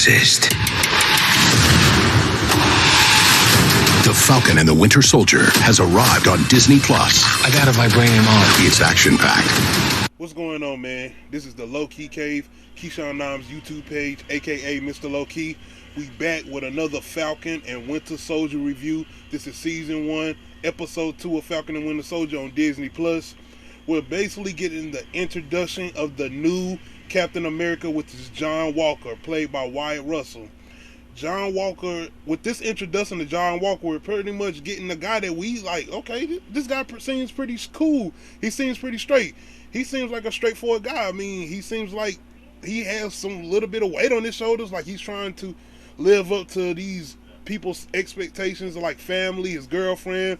exist. The Falcon and the Winter Soldier has arrived on Disney+. I got a vibranium arm. It's action-packed. What's going on, man? This is the Low Key Cave, Keyshawn Nam's YouTube page, aka Mr. Low Key. We back with another Falcon and Winter Soldier review. This is season 1, episode 2 of Falcon and Winter Soldier on Disney+. We're basically getting the introduction of the new Captain America, which is John Walker, played by Wyatt Russell. John Walker, with this introduction to John Walker, we're pretty much getting the guy that we like. Okay, this guy seems pretty cool. He seems pretty straight. He seems like a straightforward guy. I mean, he seems like he has some little bit of weight on his shoulders, like he's trying to live up to these people's expectations, like family, his girlfriend,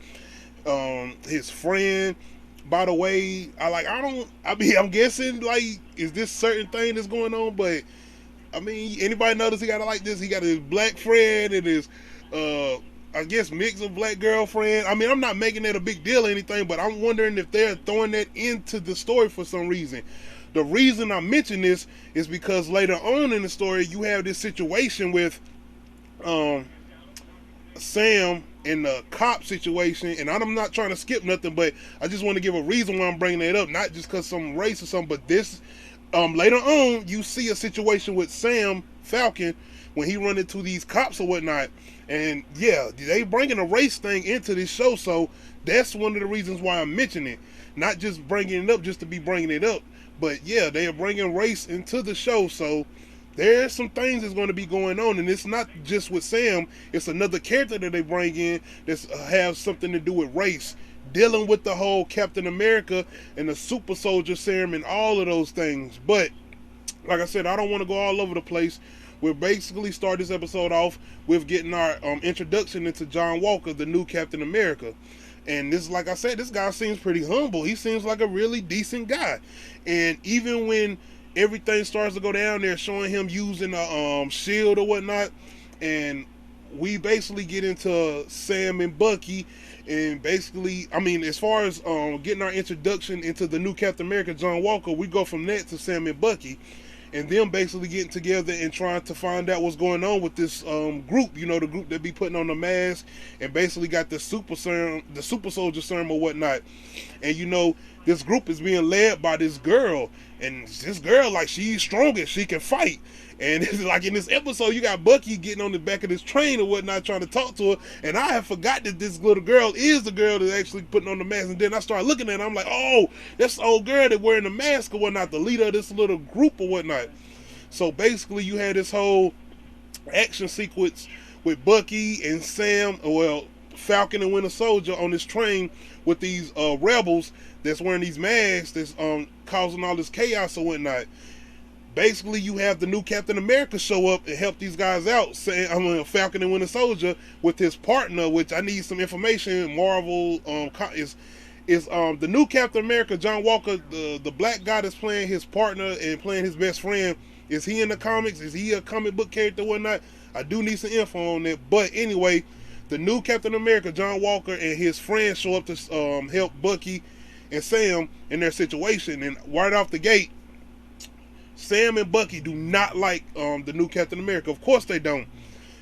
his friend. By the way, I'm guessing, like, is this certain thing that's going on? But I mean, anybody notice he got like this? He got his black friend and his, I guess, mix of black girlfriend. I mean, I'm not making that a big deal or anything, but I'm wondering if they're throwing that into the story for some reason. The reason I mention this is because later on in the story, you have this situation with Sam in the cop situation, and I'm not trying to skip nothing, but I just want to give a reason why I'm bringing that up, not just because some race or something, but this, later on, you see a situation with Sam Falcon when he run into these cops or whatnot, and yeah, they bringing a race thing into this show, so that's one of the reasons why I'm mentioning it, not just bringing it up just to be bringing it up, but yeah, they are bringing race into the show, so there's some things that's going to be going on, and it's not just with Sam. It's another character that they bring in that has something to do with race, dealing with the whole Captain America and the super soldier serum and all of those things. But like I said, I don't want to go all over the place. We'll basically start this episode off with getting our introduction into John Walker, the new Captain America. And this, like I said, this guy seems pretty humble. He seems like a really decent guy. And even when everything starts to go down there, showing him using a shield or whatnot, and we basically get into Sam and Bucky, and basically, I mean, as far as getting our introduction into the new Captain America, John Walker, we go from that to Sam and Bucky, and them basically getting together and trying to find out what's going on with this group, you know, the group that be putting on the mask, and basically got the super serum, the super soldier serum or whatnot. And you know, this group is being led by this girl, and this girl, like, she's strongest, she can fight. And it's like in this episode, you got Bucky getting on the back of this train or whatnot, trying to talk to her, and I have forgot that this little girl is the girl that's actually putting on the mask. And then I started looking at her, I'm like, oh, that's the old girl that wearing the mask or whatnot, the leader of this little group or whatnot. So basically, you had this whole action sequence with Bucky and Sam, well, Falcon and Winter Soldier on this train with these rebels that's wearing these masks that's causing all this chaos or whatnot. Basically, you have the new Captain America show up and help these guys out, saying Falcon and Winter Soldier with his partner, which I need some information. Marvel is the new Captain America, John Walker, the black guy that's playing his partner and playing his best friend. Is he in the comics? Is he a comic book character or whatnot? I do need some info on that. But anyway, the new Captain America, John Walker, and his friends show up to help Bucky and Sam in their situation. And right off the gate, Sam and Bucky do not like the new Captain America. Of course they don't.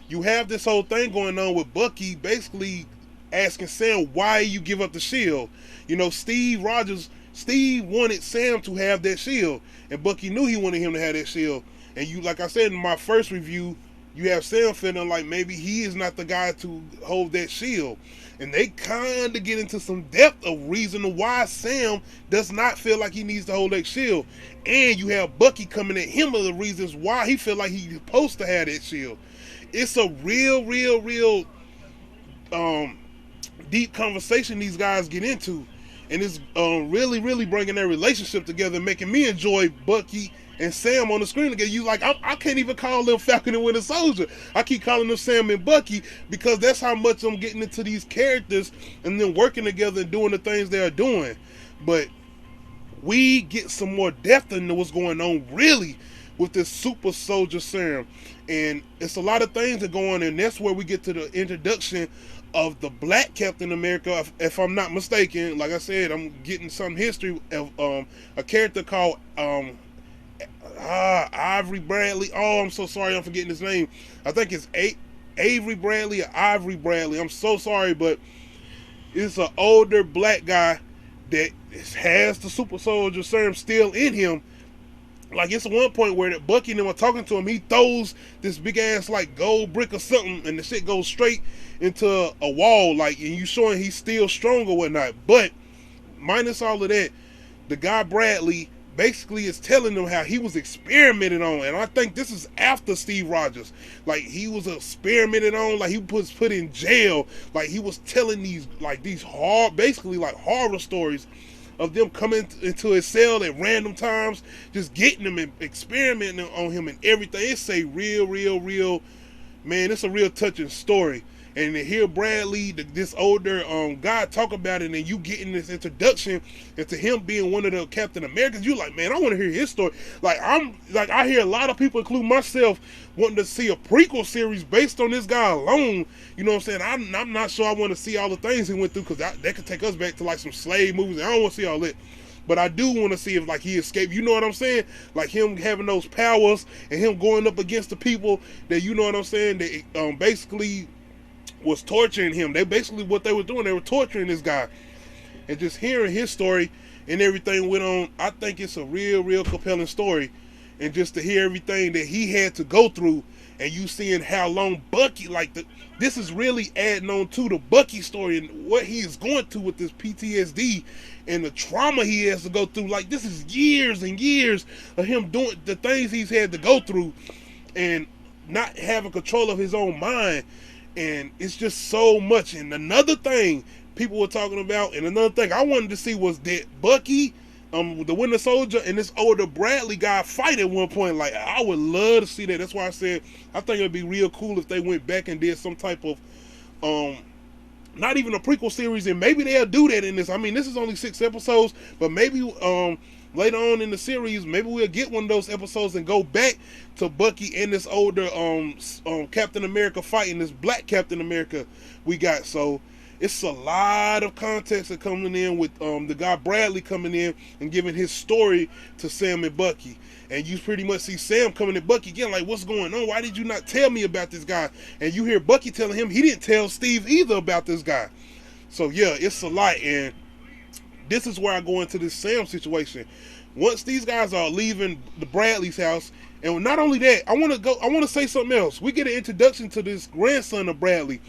You have this whole thing going on with Bucky basically asking Sam, why you give up the shield? You know, Steve wanted Sam to have that shield, and Bucky knew he wanted him to have that shield. And you, like I said in my first review, you have Sam feeling like maybe he is not the guy to hold that shield. And they kind of get into some depth of reason why Sam does not feel like he needs to hold that shield. And you have Bucky coming at him of the reasons why he feel like he's supposed to have that shield. It's a real deep conversation these guys get into. And it's really bringing their relationship together, making me enjoy Bucky and Sam on the screen together. You like, I can't even call them Falcon and Winter Soldier. I keep calling them Sam and Bucky because that's how much I'm getting into these characters and then working together and doing the things they are doing. But we get some more depth into what's going on really with this super soldier serum. And it's a lot of things that go on, and that's where we get to the introduction of the black Captain America, if I'm not mistaken. Like I said, I'm getting some history of a character called Ivory Bradley. Oh, I'm so sorry, I'm forgetting his name. I think it's Avery Bradley or Ivory Bradley. I'm so sorry, but it's an older black guy that has the super soldier serum still in him. Like, it's one point where Bucky and them are talking to him. He throws this big ass like gold brick or something, and the shit goes straight into a wall. Like, and you showing he's still strong or whatnot. But minus all of that, the guy Bradley basically is telling them how he was experimented on, and I think this is after Steve Rogers. Like, he was experimented on, like he was put in jail. Like, he was telling these basically like horror stories of them coming into his cell at random times, just getting him and experimenting on him and everything. It's a real, man, it's a real touching story. And to hear Bradley, this older guy, talk about it, and you getting this introduction into him being one of the Captain Americans, you like, man, I want to hear his story. Like, I hear a lot of people, including myself, wanting to see a prequel series based on this guy alone. You know what I'm saying? I'm not sure I want to see all the things he went through, because that could take us back to like some slave movies. I don't want to see all that. But I do want to see if like he escaped. You know what I'm saying? Like him having those powers and him going up against the people that, you know what I'm saying, that basically was torturing him. They basically, what they were doing, they were torturing this guy. And just hearing his story and everything went on, I think it's a real compelling story. And just to hear everything that he had to go through, and you seeing how long Bucky, like, this is really adding on to the Bucky story and what he is going through with this PTSD and the trauma he has to go through. Like, this is years and years of him doing the things he's had to go through and not having control of his own mind. And it's just so much. And another thing people were talking about, and another thing I wanted to see, was that Bucky, the Winter Soldier, and this older Bradley guy fight at one point. Like, I would love to see that. That's why I said I think it'd be real cool if they went back and did some type of not even a prequel series, and maybe they'll do that in this. I mean, this is only 6 episodes, but maybe later on in the series, maybe we'll get one of those episodes and go back to Bucky and this older Captain America fighting this black Captain America we got. So it's a lot of context that coming in with the guy Bradley coming in and giving his story to Sam and Bucky. And you pretty much see Sam coming at Bucky again, like, what's going on? Why did you not tell me about this guy? And you hear Bucky telling him he didn't tell Steve either about this guy. So yeah, it's a lot. And this is where I go into this Sam situation. Once these guys are leaving the Bradley's house, and not only that, I want to say something else. We get an introduction to this grandson of Bradley,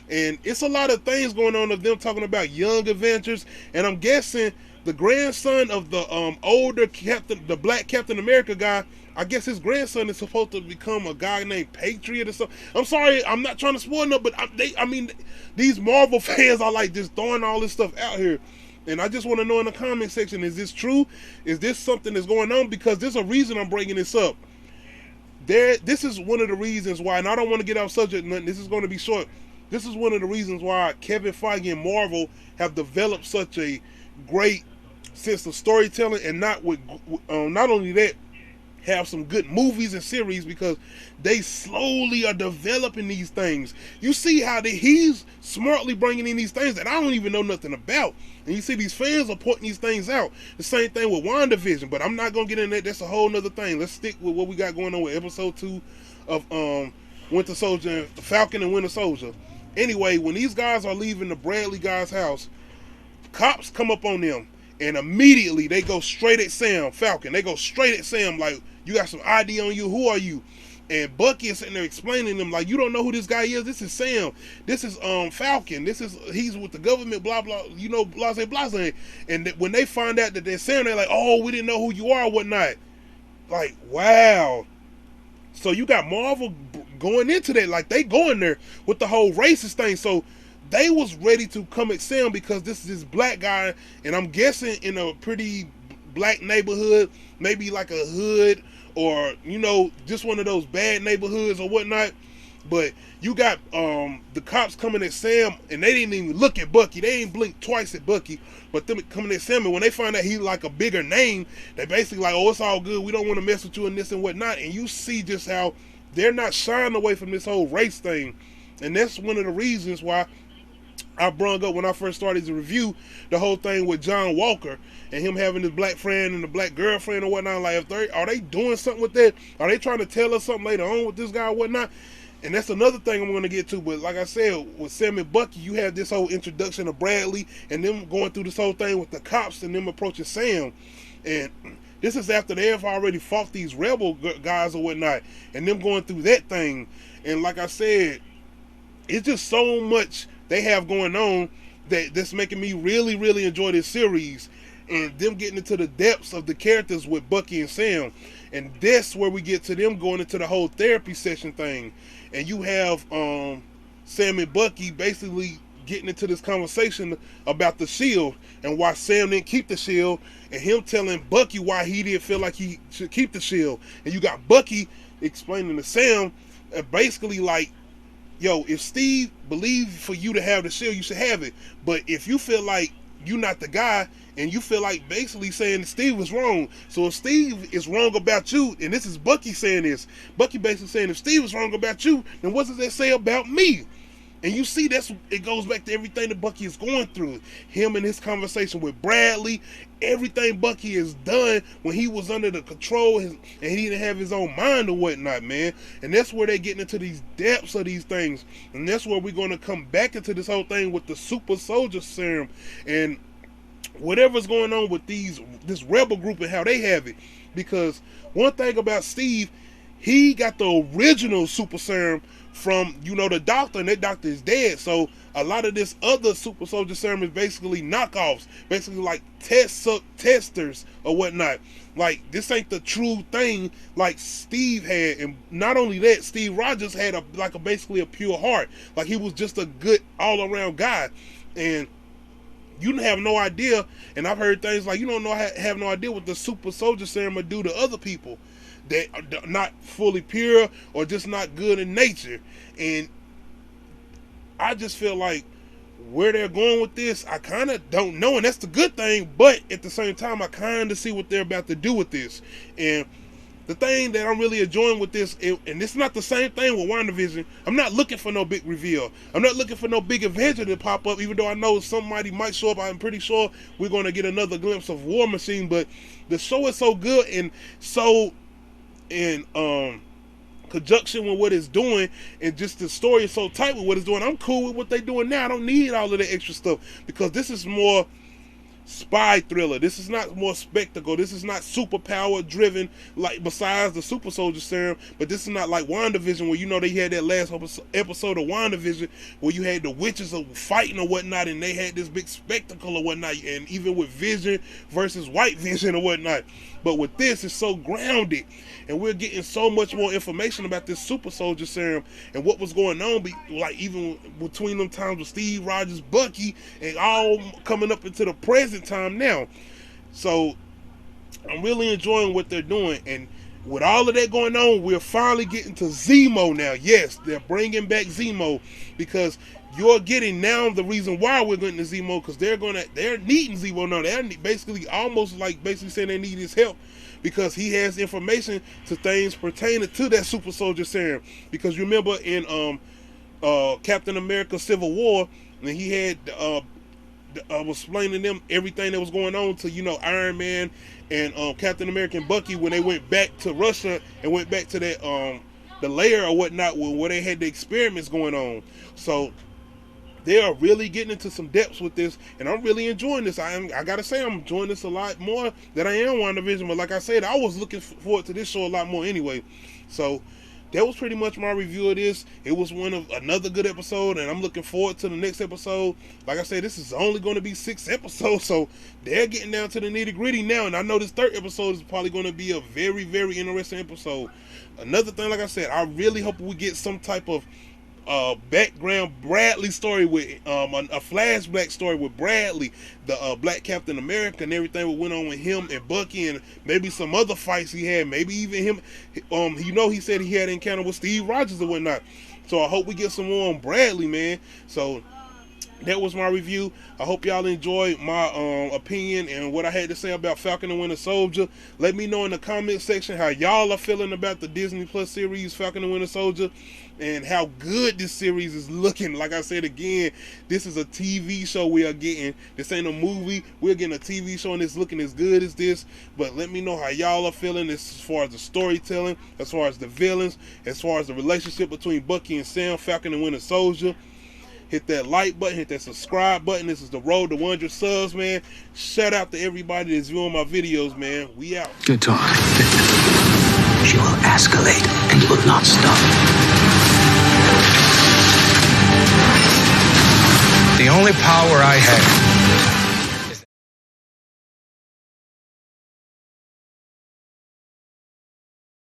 and it's a lot of things going on of them talking about young adventures. And I'm guessing the grandson of the older Captain, the black Captain America guy, I guess his grandson is supposed to become a guy named Patriot or something. I'm sorry, I'm not trying to spoil no, but I mean, these Marvel fans are like just throwing all this stuff out here. And I just want to know in the comment section, is this true? Is this something that's going on? Because there's a reason I'm bringing this up. This is one of the reasons why, and I don't want to get off subject, this is going to be short. This is one of the reasons why Kevin Feige and Marvel have developed such a great sense of storytelling, and not only that, have some good movies and series, because they slowly are developing these things. You see how he's smartly bringing in these things that I don't even know nothing about, and you see these fans are pointing these things out. The same thing with WandaVision, but I'm not gonna get in that. That's a whole nother thing. Let's stick with what we got going on with episode 2 of Winter Soldier, Falcon and Winter Soldier. Anyway, when these guys are leaving the Bradley guy's house, cops come up on them, and immediately they go straight at Sam, Falcon. They go straight at Sam like, you got some ID on you, who are you? And Bucky is sitting there explaining them like, you don't know who this guy is? This is Sam. This is Falcon. He's with the government, blah, blah, you know, blase, blase. And when they find out that they're Sam, they're like, oh, we didn't know who you are, whatnot. Like, wow. So you got Marvel going into that, like they going there with the whole racist thing. So they was ready to come at Sam because this is this black guy, and I'm guessing in a pretty black neighborhood, maybe like a hood, or, you know, just one of those bad neighborhoods or whatnot. But you got the cops coming at Sam, and they didn't even look at Bucky. They ain't blinked twice at Bucky, but them coming at Sam, and when they find out he like a bigger name, they basically like, oh, it's all good, we don't want to mess with you and this and whatnot. And you see just how they're not shying away from this whole race thing. And that's one of the reasons why I brung up when I first started the review, the whole thing with John Walker and him having his black friend and the black girlfriend or whatnot. Like, are they doing something with that? Are they trying to tell us something later on with this guy or whatnot? And that's another thing I'm going to get to. But like I said, with Sam and Bucky, you have this whole introduction of Bradley and them going through this whole thing with the cops and them approaching Sam. And this is after they have already fought these rebel guys or whatnot, and them going through that thing. And like I said, it's just so much they have going on that's making me really, really enjoy this series, and them getting into the depths of the characters with Bucky and Sam. And that's where we get to them going into the whole therapy session thing. And you have Sam and Bucky basically getting into this conversation about the shield and why Sam didn't keep the shield, and him telling Bucky why he didn't feel like he should keep the shield. And you got Bucky explaining to Sam basically like, yo, if Steve believed for you to have the shield, you should have it. But if you feel like you're not the guy, and you feel like basically saying that Steve was wrong. So if Steve is wrong about you, and this is Bucky saying this, Bucky basically saying if Steve is wrong about you, then what does that say about me? And you see, it goes back to everything that Bucky is going through. Him and his conversation with Bradley, everything Bucky has done when he was under the control and he didn't have his own mind or whatnot, man. And that's where they're getting into these depths of these things. And that's where we're going to come back into this whole thing with the super soldier serum and whatever's going on with this rebel group and how they have it. Because one thing about Steve, he got the original super serum from, the doctor, and that doctor is dead. So a lot of this other super soldier serum is basically knockoffs, basically like testers or whatnot. Like, this ain't the true thing like Steve had. And not only that, Steve Rogers had basically a pure heart. Like, he was just a good all-around guy. And you have no idea, and I've heard things like, you don't have no idea what the super soldier serum would do to other people that are not fully pure or just not good in nature. And I just feel like where they're going with this, I kind of don't know, and that's the good thing. But at the same time, I kind of see what they're about to do with this. And the thing that I'm really enjoying with this, and it's not the same thing with WandaVision, I'm not looking for no big reveal. I'm not looking for no big Avenger to pop up, even though I know somebody might show up. I'm pretty sure we're going to get another glimpse of War Machine. But the show is so good and so in conjunction with what it's doing, and just the story is so tight with what it's doing. I'm cool with what they're doing now. I don't need all of the extra stuff, because this is more spy thriller. This is not more spectacle. This is not superpower driven, like besides the super soldier serum. But this is not like WandaVision, where they had that last episode of WandaVision where you had the witches fighting or whatnot, and they had this big spectacle or whatnot, and even with Vision versus White Vision or whatnot. But with this, it's so grounded, and we're getting so much more information about this super soldier serum and what was going on, like even between them times with Steve Rogers, Bucky, and all coming up into the present time now. So I'm really enjoying what they're doing, and with all of that going on, we're finally getting to Zemo now. Yes, they're bringing back Zemo, because you're getting now the reason why we're getting to Zemo, because they're needing Zemo now. They're basically saying they need his help, because he has information to things pertaining to that super soldier serum. Because remember in Captain America Civil War, when he had was explaining them everything that was going on to Iron Man and Captain America and Bucky, when they went back to Russia and went back to that the lair or whatnot, where they had the experiments going on. So they are really getting into some depths with this, and I'm really enjoying this. I gotta say, I'm enjoying this a lot more than I am WandaVision. But like I said, I was looking forward to this show a lot more anyway. So that was pretty much my review of this. It was another good episode, and I'm looking forward to the next episode. Like I said, this is only going to be 6 episodes, so they're getting down to the nitty-gritty now. And I know this 3rd episode is probably going to be a very, very interesting episode. Another thing, like I said, I really hope we get some type of background Bradley story with a flashback story with Bradley, the Black Captain America, and everything that went on with him and Bucky, and maybe some other fights he had, maybe even him. He said he had an encounter with Steve Rogers and whatnot. So I hope we get some more on Bradley, man. So that was my review. I hope y'all enjoyed my opinion and what I had to say about Falcon and Winter Soldier. Let me know in the comment section how y'all are feeling about the Disney Plus series Falcon and Winter Soldier, and how good this series is looking. Like I said again, this is a TV show we are getting. This ain't a movie. We're getting a TV show, and it's looking as good as this. But let me know how y'all are feeling as far as the storytelling, as far as the villains, as far as the relationship between Bucky and Sam, Falcon and Winter Soldier. Hit that like button, hit that subscribe button. This is the road to 100 subs, man. Shout out to everybody that's viewing my videos, man. We out. Good talk. She will escalate and will not stop. The only power I have